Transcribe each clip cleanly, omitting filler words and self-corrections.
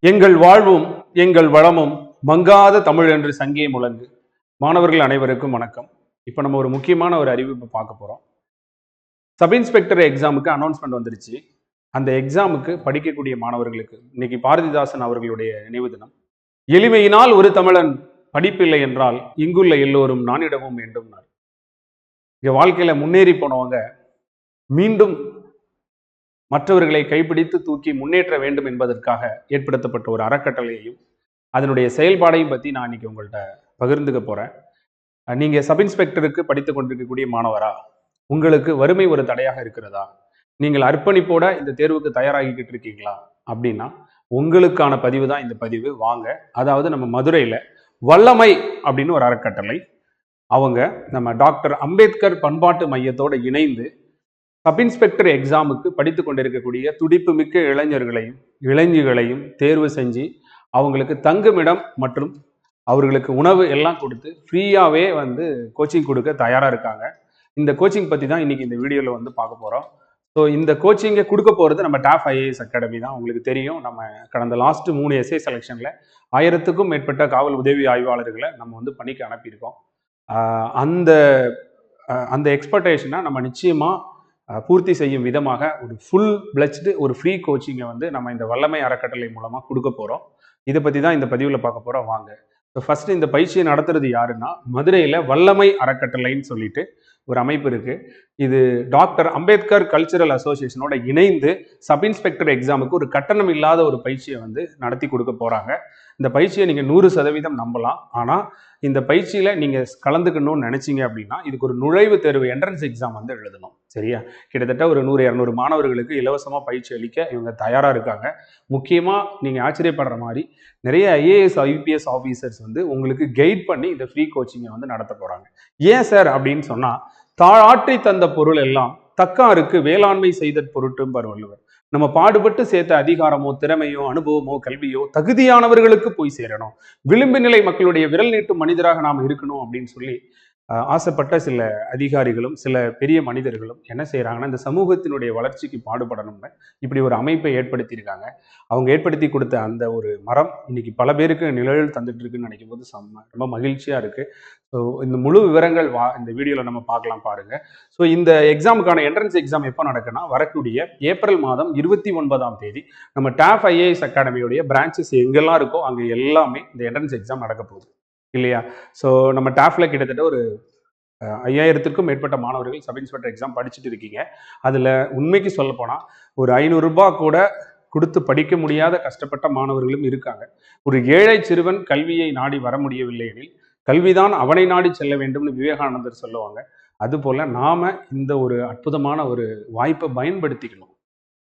எங்கள் வாழ்வும் எங்கள் வளமும் மங்காத தமிழ் என்று சங்கே முழங்கு. மாணவர்கள் அனைவருக்கும் வணக்கம். இப்போ நம்ம ஒரு முக்கியமான ஒரு அறிவிப்பு பார்க்க போறோம். சப் இன்ஸ்பெக்டர் எக்ஸாமுக்கு அனௌன்ஸ்மெண்ட் வந்துருச்சு. அந்த எக்ஸாமுக்கு படிக்கக்கூடிய மாணவர்களுக்கு இன்னைக்கு பாரதிதாசன் அவர்களுடைய நினைவு தினம். எளிமையினால் ஒரு தமிழன் படிப்பில்லை என்றால் இங்குள்ள எல்லோரும் நானிடமும் வேண்டும். இங்க வாழ்க்கையில முன்னேறி போனவங்க மீண்டும் மற்றவர்களை கைப்பிடித்து தூக்கி முன்னேற்ற வேண்டும் என்பதற்காக ஏற்படுத்தப்பட்ட ஒரு அறக்கட்டளையையும் அதனுடைய செயல்பாடையும் பற்றி நான் இன்னைக்கு உங்கள்கிட்ட பகிர்ந்துக்க போகிறேன். நீங்கள் சப் இன்ஸ்பெக்டருக்கு படித்து கொண்டிருக்கக்கூடிய மாணவரா? உங்களுக்கு வறுமை ஒரு தடையாக இருக்கிறதா? நீங்கள் அர்ப்பணிப்போட இந்த தேர்வுக்கு தயாராகிக்கிட்டு இருக்கீங்களா? அப்படின்னா உங்களுக்கான பதிவு தான் இந்த பதிவு. வாங்க. அதாவது நம்ம மதுரையில் வல்லமை அப்படின்னு ஒரு அறக்கட்டளை, அவங்க நம்ம டாக்டர் அம்பேத்கர் பண்பாட்டு மையத்தோடு இணைந்து சப் இன்ஸ்பெக்டர் எக்ஸாமுக்கு படித்து கொண்டிருக்கக்கூடிய துடிப்பு மிக்க இளைஞர்களையும் இளைஞர்களையும் தேர்வு செஞ்சு அவங்களுக்கு தங்குமிடம் மற்றும் அவர்களுக்கு உணவு எல்லாம் கொடுத்து ஃப்ரீயாகவே கோச்சிங் கொடுக்க தயாராக இருக்காங்க. இந்த கோச்சிங் பற்றி தான் இன்னைக்கு இந்த வீடியோவில் பார்க்க போகிறோம். ஸோ இந்த கோச்சிங்கை கொடுக்க போகிறது நம்ம டாப் ஐஏஎஸ் அகாடமி தான். உங்களுக்கு தெரியும், நம்ம கடந்த லாஸ்ட் 3 எஸ்ஏ செலெக்ஷனில் 1000க்கும் மேற்பட்ட காவல் உதவி ஆய்வாளர்களை நம்ம பணிக்கு அனுப்பியிருக்கோம். அந்த அந்த எக்ஸ்பெக்டேஷனை நம்ம நிச்சயமாக பூர்த்தி செய்யும் விதமாக ஒரு ஃபுல் பிளட்ஜ்டு ஒரு ஃப்ரீ கோச்சிங்கை நம்ம இந்த வல்லமை அறக்கட்டளை மூலமாக கொடுக்க போகிறோம். இதை பற்றி தான் இந்த பதிவில் பார்க்க போகிறோம். வாங்க. ஸோ ஃபஸ்ட்டு இந்த பயிற்சியை நடத்துறது யாருன்னா, மதுரையில் வல்லமை அறக்கட்டளைன்னு சொல்லிட்டு ஒரு அமைப்பு இருக்குது. இது டாக்டர் அம்பேத்கர் கல்ச்சுரல் அசோசியேஷனோட இணைந்து சப் இன்ஸ்பெக்டர் எக்ஸாமுக்கு ஒரு கட்டணம் இல்லாத ஒரு பயிற்சியை நடத்தி கொடுக்க போகிறாங்க. இந்த பயிற்சியை நீங்கள் 100% நம்பலாம். ஆனால் இந்த பயிற்சியில் நீங்கள் கலந்துக்கணும்னு நினச்சிங்க அப்படின்னா இதுக்கு ஒரு நுழைவு தேர்வு என்ட்ரன்ஸ் எக்ஸாம் எழுதணும். சரியா? கிட்டத்தட்ட ஒரு 100-200 மாணவர்களுக்கு இலவசமாக பயிற்சி அளிக்க இவங்க தயாராக இருக்காங்க. முக்கியமாக நீங்கள் ஆச்சரியப்படுற மாதிரி நிறைய ஐஏஎஸ் ஐபிஎஸ் ஆஃபீஸர்ஸ் உங்களுக்கு கைட் பண்ணி இந்த ஃப்ரீ கோச்சிங்கை நடத்த போகிறாங்க. ஏன் சார் அப்படின்னு சொன்னால், தாழாற்றி தந்த பொருள் எல்லாம் தக்காருக்கு வேளாண்மை செய்த பொருட்டும் வள்ளுவர். நம்ம பாடுபட்டு சேர்த்த அதிகாரமோ திறமையோ அனுபவமோ கல்வியோ தகுதியானவர்களுக்கு போய் சேரணும். விளிம்பு நிலை மக்களுடைய விரல் நீட்டும் மனிதராக நாம் இருக்கணும் அப்படின்னு சொல்லி ஆசைப்பட்ட சில அதிகாரிகளும் சில பெரிய மனிதர்களும் என்ன செய்யறாங்கன்னா, இந்த சமூகத்தினுடைய வளர்ச்சிக்கு பாடுபடணும்னு இப்படி ஒரு அமைப்பை ஏற்படுத்தியிருக்காங்க. அவங்க ஏற்படுத்தி கொடுத்த அந்த ஒரு மரம் இன்னைக்கு பல பேருக்கு நிழல் தந்துட்டு இருக்குன்னு நினைக்கும் போது ரொம்ப மகிழ்ச்சியா இருக்கு. ஸோ இந்த முழு விவரங்கள் இந்த வீடியோவில் நம்ம பார்க்கலாம், பாருங்க. ஸோ இந்த எக்ஸாமுக்கான என்ட்ரன்ஸ் எக்ஸாம் எப்போ நடக்குன்னா, வரக்கூடிய ஏப்ரல் மாதம் 29ஆம் தேதி நம்ம டாப் ஐஏஎஸ் அகாடமியோடைய பிரான்ச்சஸ் எங்கெல்லாம் இருக்கோ அங்கே எல்லாமே இந்த என்ட்ரன்ஸ் எக்ஸாம் நடக்க போகுது இல்லையா? ஸோ நம்ம டாப்ல கிட்டத்தட்ட ஒரு 5000க்கும் மேற்பட்ட மாணவர்கள் சப் இன்ஸ்பெக்டர் எக்ஸாம் படிச்சுட்டு இருக்கீங்க. அதில் உண்மைக்கு சொல்ல போனால் ஒரு 500 ரூபாய் கூட கொடுத்து படிக்க முடியாத கஷ்டப்பட்ட மாணவர்களும் இருக்காங்க. ஒரு ஏழை சிறுவன் கல்வியை நாடி வர முடியவில்லை எனில் கல்விதான் அவனை நாடி செல்ல வேண்டும்னு விவேகானந்தர் சொல்லுவாங்க. அதுபோல் நாம் இந்த ஒரு அற்புதமான ஒரு வாய்ப்பை பயன்படுத்திக்கணும்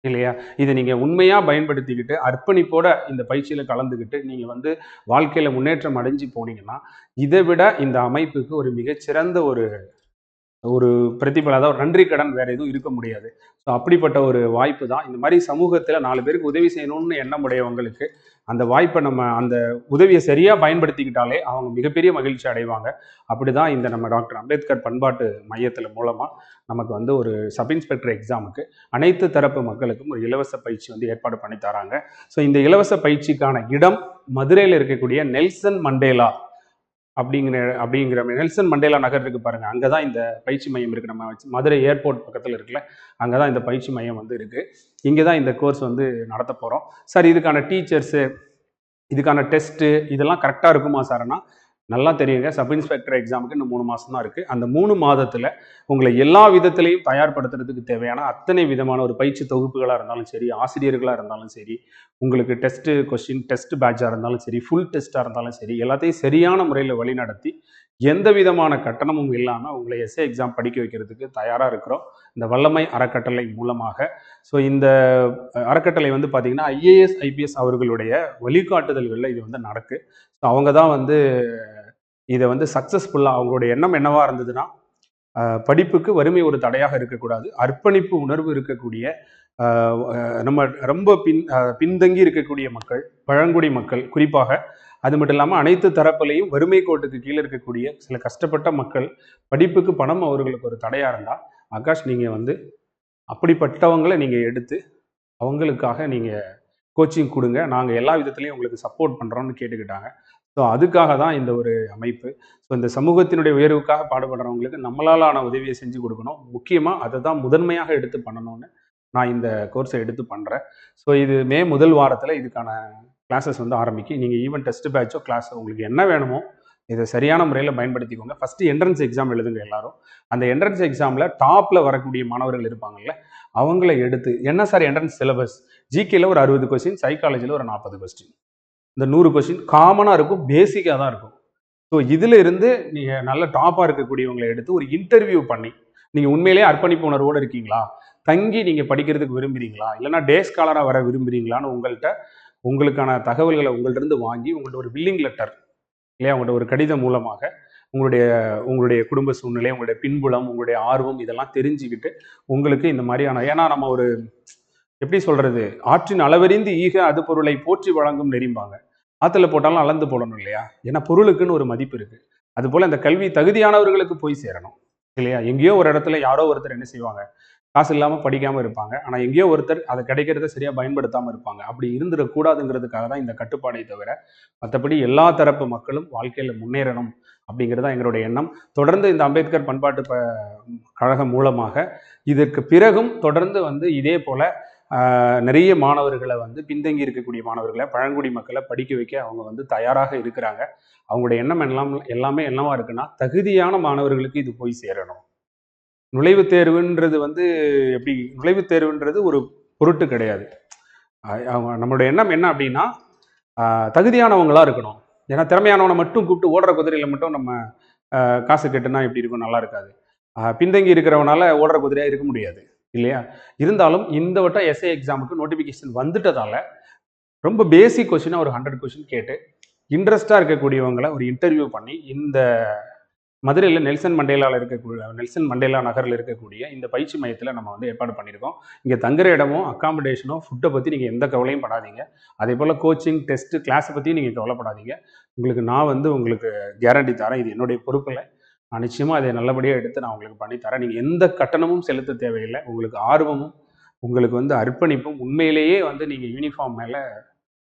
இல்லையா? இதை நீங்கள் உண்மையாக பயன்படுத்திக்கிட்டு அர்ப்பணிப்போட இந்த பயிற்சியில் கலந்துக்கிட்டு நீங்கள் வாழ்க்கையில் முன்னேற்றம் அடைஞ்சு போனீங்கன்னா, இதை விட இந்த அமைப்புக்கு ஒரு மிகச்சிறந்த ஒரு பிரதிபலன், அதாவது நன்றி கடன் வேற எதுவும் இருக்க முடியாது. ஸோ அப்படிப்பட்ட ஒரு வாய்ப்பு தான். இந்த மாதிரி சமூகத்தில் 4 பேருக்கு உதவி செய்யணும்னு எண்ணம் உடையவங்களுக்கு அந்த வாய்ப்பை நம்ம அந்த உதவியை சரியாக பயன்படுத்திக்கிட்டாலே அவங்க மிகப்பெரிய மகிழ்ச்சி அடைவாங்க. அப்படி தான் இந்த நம்ம டாக்டர் அம்பேத்கர் பண்பாட்டு மையத்தில் மூலமாக நமக்கு ஒரு சப் இன்ஸ்பெக்டர் எக்ஸாமுக்கு அனைத்து தரப்பு மக்களுக்கும் ஒரு இலவச பயிற்சி ஏற்பாடு பண்ணி தராங்க. ஸோ இந்த இலவச பயிற்சிக்கான இடம் மதுரையில் இருக்கக்கூடிய நெல்சன் மண்டேலா அப்படிங்கிற நெல்சன் மண்டேலா நகர் இருக்கு பாருங்க. அங்கதான் இந்த பயிற்சி மையம் இருக்கு. நம்ம மதுரை ஏர்போர்ட் பக்கத்துல இருக்குல்ல, அங்கதான் இந்த பயிற்சி மையம் இருக்கு. இங்கதான் இந்த கோர்ஸ் நடத்த போறோம். சார், இதுக்கான டீச்சர்ஸு, இதுக்கான டெஸ்ட்டு இதெல்லாம் கரெக்டாக இருக்குமா சார்னா, நல்லா தெரியுங்க. சப் இன்ஸ்பெக்டர் எக்ஸாமுக்கு இன்னும் 3 மாதம் தான் இருக்குது. அந்த 3 மாதத்தில் உங்களை எல்லா விதத்திலையும் தயார்படுத்துறதுக்கு தேவையான அத்தனை விதமான ஒரு பயிற்சி தொகுப்புகளாக இருந்தாலும் சரி, ஆசிரியர்களாக இருந்தாலும் சரி, உங்களுக்கு டெஸ்ட்டு கொஸ்டின் டெஸ்ட் பேட்சாக இருந்தாலும் சரி, ஃபுல் டெஸ்ட்டாக இருந்தாலும் சரி, எல்லாத்தையும் சரியான முறையில் வழிநடத்தி எந்த விதமான கட்டணமும் இல்லாமல் உங்களை எஸ்ஏ எக்ஸாம் படிக்க வைக்கிறதுக்கு தயாராக இருக்கிறோம் இந்த வல்லமை அறக்கட்டளை மூலமாக. ஸோ இந்த அறக்கட்டளை பார்த்தீங்கன்னா ஐஏஎஸ் ஐபிஎஸ் அவர்களுடைய வழிகாட்டுதல்களில் இது நடக்கு. ஸோ அவங்க தான் இதை சக்ஸஸ்ஃபுல்லாக, அவங்களுடைய எண்ணம் என்னவாக இருந்ததுன்னா, படிப்புக்கு வறுமை ஒரு தடையாக இருக்கக்கூடாது, அர்ப்பணிப்பு உணர்வு இருக்கக்கூடிய நம்ம ரொம்ப பின்தங்கி இருக்கக்கூடிய மக்கள், பழங்குடி மக்கள் குறிப்பாக, அது மட்டும் இல்லாமல் அனைத்து தரப்பிலையும் வறுமை கோட்டுக்கு கீழே இருக்கக்கூடிய சில கஷ்டப்பட்ட மக்கள் படிப்புக்கு பணம் அவர்களுக்கு ஒரு தடையாக இருந்தால், ஆகாஷ் நீங்கள் அப்படிப்பட்டவங்களை நீங்கள் எடுத்து அவங்களுக்காக நீங்கள் கோச்சிங் கொடுங்க, நாங்கள் எல்லா விதத்துலையும் உங்களுக்கு சப்போர்ட் பண்ணுறோம்னு கேட்டுக்கிட்டாங்க. ஸோ அதுக்காக தான் இந்த ஒரு அமைப்பு. ஸோ இந்த சமூகத்தினுடைய உயர்வுக்காக பாடுபடுறவங்களுக்கு நம்மளால் ஆன உதவியை செஞ்சு கொடுக்கணும். முக்கியமாக அதை தான் முதன்மையாக எடுத்து பண்ணணும்னு நான் இந்த கோர்ஸை எடுத்து பண்ணுறேன். ஸோ இது மே முதல் வாரத்தில் இதுக்கான கிளாஸஸ் வந்து ஆரம்பிக்கும். நீங்கள் ஈவன் டெஸ்ட் பேட்சோ கிளாஸோ உங்களுக்கு என்ன வேணுமோ இதை சரியான முறையில் பயன்படுத்திக்கோங்க. ஃபஸ்ட்டு என்ட்ரன்ஸ் எக்ஸாம் எழுதுங்க எல்லாரும். அந்த என்ட்ரன்ஸ் எக்ஸாமில் டாப்பில் வரக்கூடிய மாணவர்கள் இருப்பாங்கல்ல, அவங்கள எடுத்து என்ன சார் என்ட்ரன்ஸ் சிலபஸ், ஜிகேல ஒரு 60 கொஸ்டின், சைக்காலஜியில் ஒரு 40 கொஸ்டின், இந்த 100 கொஸ்டின் காமனாக இருக்கும், பேசிக்காக தான் இருக்கும். ஸோ இதில் இருந்து நீங்கள் நல்ல டாப்பாக இருக்கக்கூடியவங்களை எடுத்து ஒரு இன்டர்வியூ பண்ணி, நீங்கள் உண்மையிலேயே அர்ப்பணிப்பு உணர்வோடு இருக்கீங்களா, தங்கி நீங்கள் படிக்கிறதுக்கு விரும்புகிறீங்களா, இல்லைனா டே ஸ்காலராக வர விரும்புகிறீங்களான்னு உங்களுக்கான தகவல்களை உங்கள்கிட்ட இருந்து வாங்கி, உங்கள்கிட்ட ஒரு வில்லிங் லெட்டர் இல்லையா, உங்கள்கிட்ட ஒரு கடிதம் மூலமாக உங்களுடைய குடும்ப சூழ்நிலை, உங்களுடைய பின்புலம், உங்களுடைய ஆர்வம் இதெல்லாம் தெரிஞ்சுக்கிட்டு உங்களுக்கு இந்த மாதிரியான, ஏன்னா நம்ம ஒரு எப்படி சொல்றது, ஆற்றின் அளவறிந்து ஈக அது பொருளை போற்றி வழங்கும் நெறிம்பாங்க. ஆற்றுல போட்டாலும் அளந்து போடணும் இல்லையா, ஏன்னா பொருளுக்குன்னு ஒரு மதிப்பு இருக்கு. அதுபோல் இந்த கல்வி தகுதியானவர்களுக்கு போய் சேரணும் இல்லையா. எங்கேயோ ஒரு இடத்துல யாரோ ஒருத்தர் என்ன செய்வாங்க, காசு இல்லாமல் படிக்காமல் இருப்பாங்க, ஆனால் எங்கேயோ ஒருத்தர் அதை கிடைக்கிறத சரியாக பயன்படுத்தாமல் இருப்பாங்க. அப்படி இருந்துடக்கூடாதுங்கிறதுக்காக தான் இந்த கட்டுப்பாடை தவிர, மற்றபடி எல்லா தரப்பு மக்களும் வாழ்க்கையில் முன்னேறணும் அப்படிங்கிறது தான் எங்களுடைய எண்ணம். தொடர்ந்து இந்த அம்பேத்கர் பண்பாட்டு கழகம் மூலமாக இதற்கு பிறகும் தொடர்ந்து வந்து இதே போல் நிறைய மாணவர்களை வந்து பின்தங்கி இருக்கக்கூடிய மாணவர்களை, பழங்குடி மக்களை படிக்க வைக்க அவங்க வந்து தயாராக இருக்கிறாங்க. அவங்களுடைய எண்ணம் எல்லாமே என்னவா இருக்குன்னா, தகுதியான மாணவர்களுக்கு இது போய் சேரணும். நுழைவுத் தேர்வுன்றது வந்து எப்படி, நுழைவுத் தேர்வுன்றது ஒரு பொருட்டு கிடையாது. நம்மளுடைய எண்ணம் என்ன அப்படின்னா, தகுதியானவங்களா இருக்கணும். ஏன்னா திறமையானவனை மட்டும் கூப்பிட்டு ஓடுற குதிரையில மட்டும் நம்ம காசு கட்டுனா எப்படி இருக்கும், நல்லா இருக்காது. பின்தங்கி இருக்கிறவனால ஓடுற குதிரையா இருக்க முடியாது இல்லையா. இருந்தாலும் இந்த வட்டம் எஸ்ஏ எக்ஸாமுக்கு நோட்டிஃபிகேஷன் வந்துட்டதால ரொம்ப பேசிக் கொஸ்டினாக ஒரு 100 கொஸ்டின் கேட்டு இன்ட்ரெஸ்டாக இருக்கக்கூடியவங்களை ஒரு இன்டர்வியூ பண்ணி, இந்த மதுரையில் நெல்சன் மண்டேலா நகரில் இருக்கக்கூடிய இந்த பயிற்சி மையத்தில் நம்ம வந்து ஏற்பாடு பண்ணியிருக்கோம். இங்கே தங்குற இடமும் அக்காமடேஷனோ ஃபுட்டை பற்றி நீங்கள் எந்த கவலையும் படாதீங்க. அதே போல் கோச்சிங் டெஸ்ட்டு கிளாஸை பற்றியும் நீங்கள் கவலைப்படாதீங்க. நான் வந்து உங்களுக்கு கேரண்டி தரேன், இது என்னுடைய பொறுப்பில். நான் நிச்சயமாக அதை நல்லபடியாக எடுத்து நான் உங்களுக்கு பண்ணித்தரேன். நீங்கள் எந்த கட்டணமும் செலுத்த தேவையில்லை. உங்களுக்கு ஆர்வமும் உங்களுக்கு வந்து அர்ப்பணிப்பும், உண்மையிலேயே வந்து நீங்கள் யூனிஃபார்ம் மேலே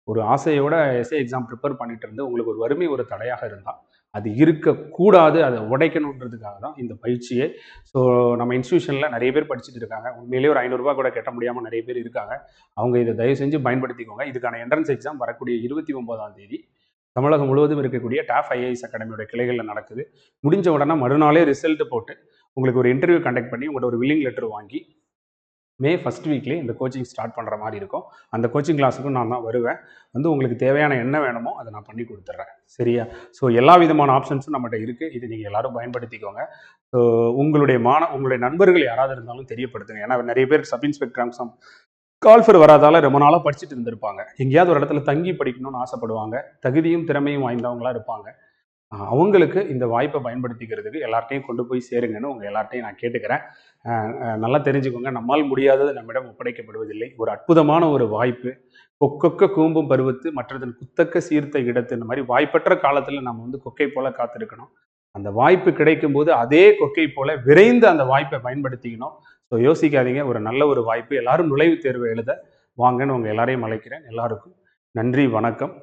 ஒரு ஆசையோட எஸ்ஏ எக்ஸாம் ப்ரிப்பேர் பண்ணிட்டு இருந்து உங்களுக்கு ஒரு வறுமை ஒரு தடையாக இருந்தால் அது இருக்கக்கூடாது, அதை உடைக்கணுன்றதுக்காக தான் இந்த பயிற்சியே. ஸோ நம்ம இன்ஸ்டியூஷனில் நிறைய பேர் படிச்சுட்டு இருக்காங்க. உண்மையிலேயே ஒரு 500 ரூபா கூட கட்ட முடியாமல் நிறைய பேர் இருக்காங்க. அவங்க இதை தயவு செஞ்சு பயன்படுத்திக்கோங்க. இதுக்கான என்ட்ரன்ஸ் எக்ஸாம் வரக்கூடிய 29ஆம் தேதி தமிழகம் முழுவதும் இருக்கக்கூடிய டாப் ஐஏஎஸ் அகாடமியோட கிளைகளில் நடக்குது. முடிஞ்ச உடனே மறுநாளே ரிசல்ட் போட்டு உங்களுக்கு ஒரு இன்டர்வியூ கண்டக்ட் பண்ணி உங்களோட ஒரு வில்லிங் லெட்டர் வாங்கி மே ஃபஸ்ட் வீக்லேயே இந்த கோச்சிங் ஸ்டார்ட் பண்ணுற மாதிரி இருக்கும். அந்த கோச்சிங் கிளாஸுக்கும் நான் தான் வருவேன். வந்து உங்களுக்கு தேவையான என்ன வேணுமோ அதை நான் பண்ணி கொடுத்துட்றேன், சரியா. ஸோ எல்லா விதமான ஆப்ஷன்ஸும் நம்மகிட்ட இருக்குது. இது நீங்கள் எல்லோரும் பயன்படுத்திக்கோங்க. ஸோ உங்களுடைய நண்பர்கள் யாராவது இருந்தாலும் தெரியப்படுத்துங்க. ஏன்னா நிறைய பேர் சப் இன்ஸ்பெக்டர் அம்சம் கால்ஃபர் வராதால ரொம்ப நாளாக படிச்சுட்டு இருந்திருப்பாங்க. எங்கேயாவது ஒரு இடத்துல தங்கி படிக்கணும்னு ஆசைப்படுவாங்க. தகுதியும் திறமையும் வாய்ந்தவங்களாக இருப்பாங்க. அவங்களுக்கு இந்த வாய்ப்பை பயன்படுத்திக்கிறதுக்கு எல்லார்ட்டையும் கொண்டு போய் சேருங்கன்னு உங்கள் எல்லார்ட்டையும் நான் கேட்டுக்கிறேன். நல்லா தெரிஞ்சுக்கோங்க, நம்மால் முடியாதது நம்மிடம் ஒப்படைக்கப்படுவதில்லை. ஒரு அற்புதமான ஒரு வாய்ப்பு. கொக்கொக்க கூம்பும் பருவத்து மற்றதன் குத்தக்க சீர்த்த இடத்து, இந்த மாதிரி வாய்ப்பற்ற காலத்தில் நம்ம வந்து கொக்கை போல காத்திருக்கணும். அந்த வாய்ப்பு கிடைக்கும் போது அதே கொக்கை போல விரைந்து அந்த வாய்ப்பை பயன்படுத்திக்கணும். ஸோ யோசிக்காதீங்க, ஒரு நல்ல ஒரு வாய்ப்பு. எல்லாரும் நுழைவுத் தேர்வு எழுத வாங்கன்னு உங்கள் எல்லாரையும் அழைக்கிறேன். எல்லாருக்கும் நன்றி, வணக்கம்.